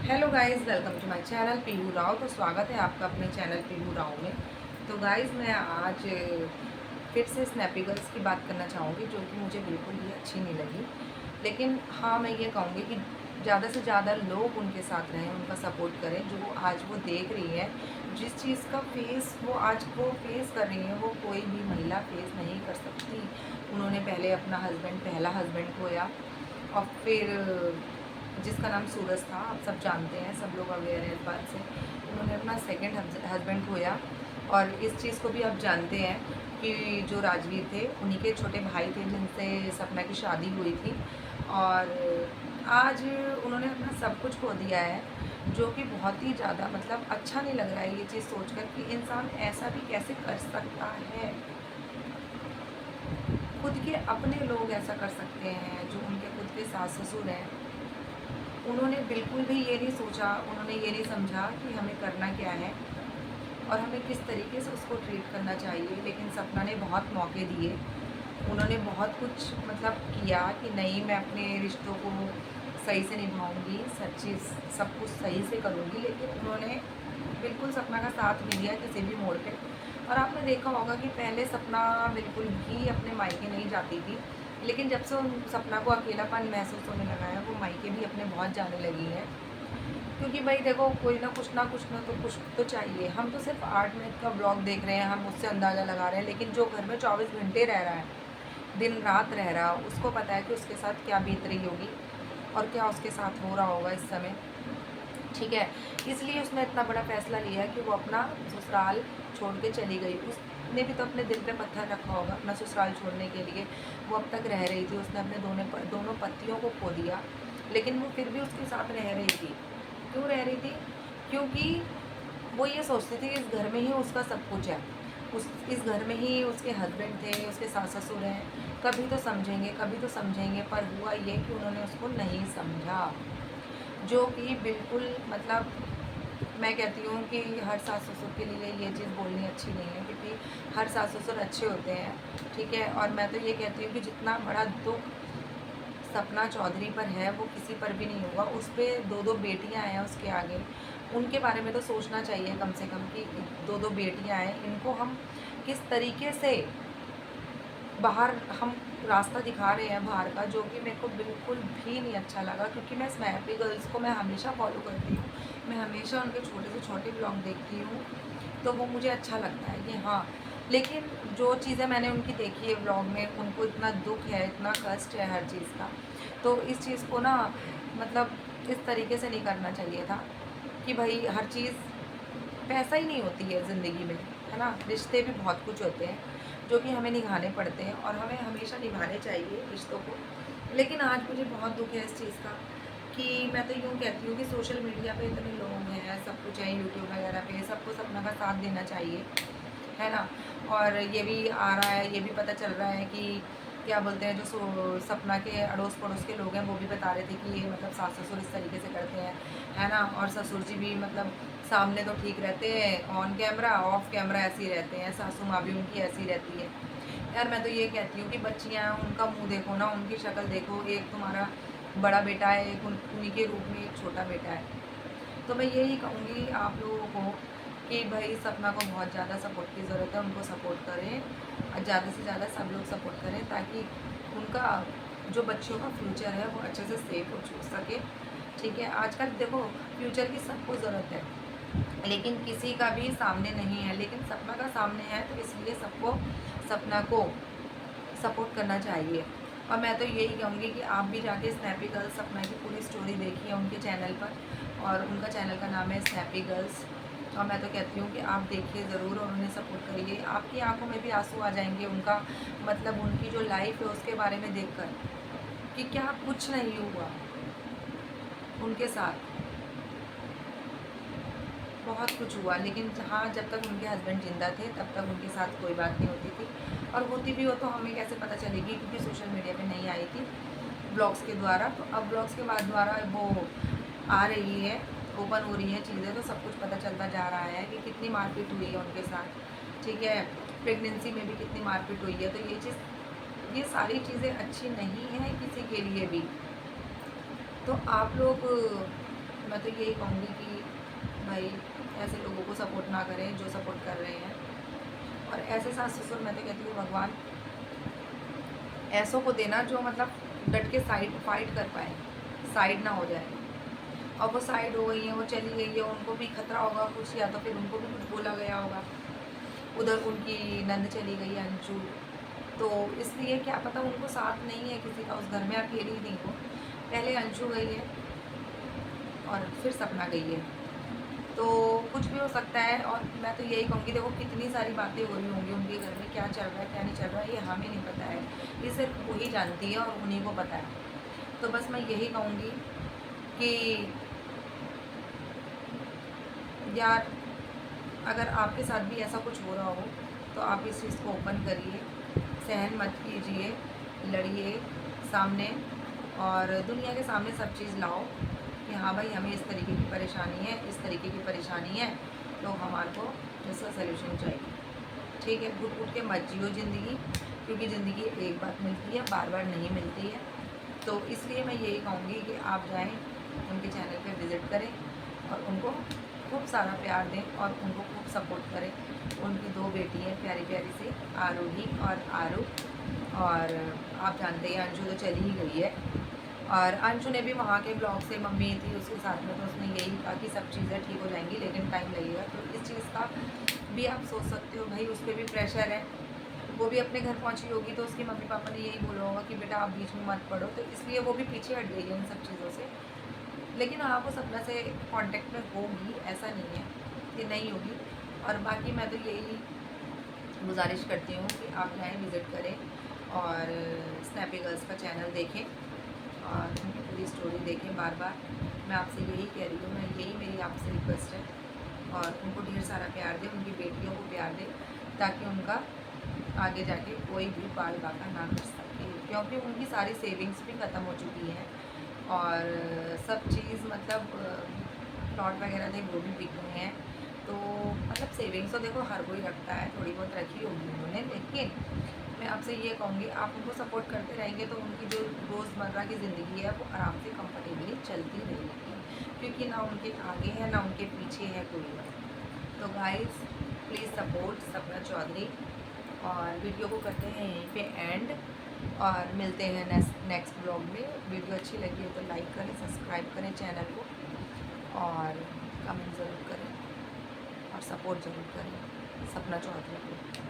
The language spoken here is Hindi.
Hello guys, welcome to my channel Peehu Rao. तो स्वागत है आपका अपने चैनल पीहू राव में। तो गाइस, मैं आज फिर से स्नैपी गर्ल्स की बात करना चाहूँगी, जो कि मुझे बिल्कुल भी अच्छी नहीं लगी। लेकिन हाँ, मैं ये कहूँगी कि ज़्यादा से ज़्यादा लोग उनके साथ रहें, उनका सपोर्ट करें। जो आज वो देख रही है, जिस चीज़ का फेस वो आज वो फेस कर रही है, वो कोई भी महिला फेस नहीं कर सकती। उन्होंने पहले अपना पहला हस्बैंड खोया, और फिर जिसका नाम सूरज था, आप सब जानते हैं, सब लोग अवेयर हैं इस बात से। उन्होंने अपना सेकंड हस्बैंड खोया, और इस चीज़ को भी आप जानते हैं कि जो राजवीर थे, उन्हीं के छोटे भाई थे जिनसे सपना की शादी हुई थी। और आज उन्होंने अपना सब कुछ खो दिया है, जो कि बहुत ही ज़्यादा मतलब अच्छा नहीं लग रहा है ये चीज़ सोचकर कि इंसान ऐसा भी कैसे कर सकता है। खुद के अपने लोग ऐसा कर सकते हैं, जो उनके खुद के सास ससुर हैं। उन्होंने बिल्कुल भी ये नहीं सोचा, उन्होंने ये नहीं समझा कि हमें करना क्या है और हमें किस तरीके से उसको ट्रीट करना चाहिए। लेकिन सपना ने बहुत मौके दिए, उन्होंने बहुत कुछ मतलब किया कि नहीं, मैं अपने रिश्तों को सही से निभाऊंगी, सब चीज़ सब कुछ सही से करूंगी। लेकिन उन्होंने बिल्कुल सपना का साथ नहीं दिया किसी भी मोड़ पे। और आपने देखा होगा कि पहले सपना बिल्कुल भी अपने मायके नहीं जाती थी, लेकिन जब से उन सपना को अकेलापन महसूस होने लगा है, वो मायके भी अपने बहुत जाने लगी है। क्योंकि भाई देखो, कोई ना कुछ तो चाहिए। हम तो सिर्फ 8 मिनट का ब्लॉग देख रहे हैं, हम उससे अंदाज़ा लगा रहे हैं, लेकिन जो घर में 24 घंटे रह रहा है, दिन रात रह रहा, उसको पता है कि उसके साथ क्या बीत रही होगी और क्या उसके साथ हो रहा होगा इस समय। ठीक है, इसलिए उसने इतना बड़ा फैसला लिया कि वो अपना ससुराल छोड़ के चली गई। उसने भी तो अपने दिल पे पत्थर रखा होगा अपना ससुराल छोड़ने के लिए। वो अब तक रह रही थी, उसने अपने दोनों पतियों को खो दिया, लेकिन वो फिर भी उसके साथ रह रही थी। क्यों रह रही थी? क्योंकि वो ये सोचती थी इस घर में ही उसका सब कुछ है, उस इस घर में ही उसके हस्बैंड थे, उसके सास ससुर हैं, कभी तो समझेंगे, कभी तो समझेंगे। पर हुआ ये कि उन्होंने उसको नहीं समझा, जो कि बिल्कुल मतलब मैं कहती हूँ कि हर सास ससुर के लिए ये चीज़ बोलनी अच्छी नहीं है, क्योंकि हर सास ससुर अच्छे होते हैं। ठीक है, और मैं तो ये कहती हूँ कि जितना बड़ा दुख सपना चौधरी पर है, वो किसी पर भी नहीं होगा। उस पर दो दो बेटियां हैं उसके आगे, उनके बारे में तो सोचना चाहिए कम से कम कि दो दो बेटियां हैं, इनको हम किस तरीके से बाहर हम रास्ता दिखा रहे हैं बाहर का, जो कि मेरे को बिल्कुल भी नहीं अच्छा लगा। क्योंकि मैं स्नैपी गर्ल्स को मैं हमेशा फॉलो करती हूँ, मैं हमेशा उनके छोटे से छोटे ब्लॉग देखती हूँ, तो वो मुझे अच्छा लगता है कि हाँ। लेकिन जो चीज़ें मैंने उनकी देखी है ब्लॉग में, उनको इतना दुख है, इतना कष्ट है हर चीज़ का। तो इस चीज़ को ना मतलब इस तरीके से नहीं करना चाहिए था कि भाई हर चीज़ पैसा ही नहीं होती है ज़िंदगी में, है ना। रिश्ते भी बहुत कुछ होते हैं जो कि हमें निभाने पड़ते हैं, और हमें हमेशा निभाने चाहिए रिश्तों को। लेकिन आज मुझे बहुत दुख है इस चीज़ का कि मैं तो यूँ कहती हूँ कि सोशल मीडिया पे इतने लोग हैं, सब कुछ है, यूट्यूब वगैरह पे सबको सपना का साथ देना चाहिए, है ना। और ये भी आ रहा है, ये भी पता चल रहा है कि क्या बोलते हैं, जो सपना के अड़ोस पड़ोस के लोग हैं, वो भी बता रहे थे कि ये मतलब सास ससुर इस तरीके से करते हैं, है ना। और ससुर जी भी मतलब सामने तो ठीक रहते हैं, ऑन कैमरा ऑफ कैमरा ऐसे ही रहते हैं, सासू माँ भी उनकी ऐसी रहती है। यार मैं तो ये कहती हूँ कि बच्चियाँ हैं, उनका मुँह देखो ना, उनकी शक्ल देखो। एक तुम्हारा बड़ा बेटा है, एक उन्हीं के रूप में एक छोटा बेटा है। तो मैं यही कहूँगी आप लोगों को कि भाई सपना को बहुत ज़्यादा सपोर्ट की ज़रूरत है, उनको सपोर्ट करें, और ज़्यादा से ज़्यादा सब लोग सपोर्ट करें, ताकि उनका जो बच्चों का फ्यूचर है वो अच्छे से सेफ हो सके। ठीक है, आजकल देखो फ्यूचर की सबको ज़रूरत है, लेकिन किसी का भी सामने नहीं है। लेकिन सपना का सामने है, तो इसलिए सबको सपना को सपोर्ट करना चाहिए। और मैं तो यही कहूँगी कि आप भी जाके स्नैपी गर्ल्स सपना की पूरी स्टोरी देखिए उनके चैनल पर, और उनका चैनल का नाम है स्नैपी गर्ल्स। और मैं तो कहती हूँ कि आप देखिए ज़रूर और उन्हें सपोर्ट करिए, आपकी आंखों में भी आंसू आ जाएंगे उनका मतलब उनकी जो लाइफ है उसके बारे में देखकर, कि क्या कुछ नहीं हुआ उनके साथ, बहुत कुछ हुआ। लेकिन हाँ, जब तक उनके हस्बैंड ज़िंदा थे तब तक उनके साथ कोई बात नहीं होती थी, और होती भी हो तो हमें कैसे पता चलेगी, क्योंकि सोशल मीडिया पे नहीं आई थी, ब्लॉग्स के द्वारा। तो अब ब्लॉग्स के बाद द्वारा वो आ रही है, ओपन हो रही है चीज़ें, तो सब कुछ पता चलता जा रहा है कि कितनी मारपीट हुई है उनके साथ। ठीक है, प्रेगनेंसी में भी कितनी मारपीट हुई है। तो ये सारी चीज़ें अच्छी नहीं है किसी के लिए भी। तो आप लोग मैं तो यही कहूँगी कि भाई ऐसे लोगों को सपोर्ट ना करें जो सपोर्ट कर रहे हैं। और ऐसे सास ससुर मैं तो कहती हूँ भगवान ऐसों को देना जो मतलब डट के साइड फाइट कर पाए, साइड ना हो जाए। और वो साइड हो गई है, वो चली गई है, उनको भी खतरा होगा कुछ, या तो फिर उनको भी कुछ बोला गया होगा। उधर उनकी नंद चली गई अंशु, तो इसलिए क्या पता उनको साथ नहीं है किसी का, उस घर में अकेली ही नहीं हो। पहले अंशु गई है और फिर सपना गई है, तो कुछ भी हो सकता है। और मैं तो यही कहूँगी, देखो कितनी सारी बातें हो रही होंगी उनके घर में, क्या चल रहा है क्या नहीं चल रहा है ये हमें नहीं पता है, ये सिर्फ वही जानती है और उन्हीं को पता है। तो बस मैं यही कहूँगी कि यार अगर आपके साथ भी ऐसा कुछ हो रहा हो तो आप इस चीज़ को ओपन करिए, सहन मत कीजिए, लड़िए सामने, और दुनिया के सामने सब चीज़ लाओ कि हाँ भाई हमें इस तरीके की परेशानी है, इस तरीके की परेशानी है, तो हमारे को इसका सलूशन चाहिए। ठीक है, घुट घुट के मत जियो ज़िंदगी, क्योंकि ज़िंदगी एक बार मिलती है, बार बार नहीं मिलती है। तो इसलिए मैं यही कहूँगी कि आप जाएँ उनके चैनल पे विज़िट करें और उनको खूब सारा प्यार दें और उनको खूब सपोर्ट करें। उनकी 2 बेटी हैं प्यारी प्यारी सी, आरूही और आरू। और आप जानते हैं अंशु तो चली ही गई है, और अंशु ने भी वहाँ के ब्लॉग से, मम्मी थी उसके साथ में, तो उसने यही कहा कि सब चीज़ें ठीक हो जाएंगी लेकिन टाइम लगेगा। तो इस चीज़ का भी आप सोच सकते हो, भाई उस पर भी प्रेशर है, वो भी अपने घर पहुँची होगी तो उसके मम्मी पापा ने यही बोला होगा कि बेटा आप बीच में मत पड़ो, तो इसलिए वो भी पीछे हट गई है इन सब चीज़ों से। लेकिन हाँ वो सपना से कांटेक्ट में होगी, ऐसा नहीं है कि नहीं होगी। और बाकी मैं तो यही गुजारिश करती हूँ कि आप जाएँ विज़िट करें और स्नैपी गर्ल्स का चैनल देखें और उनकी पूरी स्टोरी देखें बार बार। मैं आपसे यही कह रही हूँ, मैं यही मेरी आपसे रिक्वेस्ट है। और उनको ढेर सारा प्यार दें, उनकी बेटियों को प्यार दें, ताकि उनका आगे जाके कोई भी बाल बाका ना कर सके, क्योंकि उनकी सारी सेविंग्स भी ख़त्म हो चुकी हैं और सब चीज़ मतलब प्लॉट वगैरह थे वो भी बिक गए हैं। तो मतलब सेविंग्स तो देखो हर कोई रखता है, थोड़ी बहुत रखी होगी उन्होंने, लेकिन मैं आपसे ये कहूँगी आप उनको सपोर्ट करते रहेंगे तो उनकी जो रोज़मर्रा की ज़िंदगी है वो आराम से कंफर्टेबली चलती रहेगी, क्योंकि ना उनके आगे है ना उनके पीछे है कोई और। तो guys please support Sapna Chaudhary, और वीडियो को करते हैं यहीं पे एंड, और मिलते हैं नेक्स्ट ब्लॉग में। वीडियो अच्छी लगी हो तो लाइक करें, सब्सक्राइब करें चैनल को, और कमेंट ज़रूर करें और सपोर्ट ज़रूर करें सपना चौधरी को।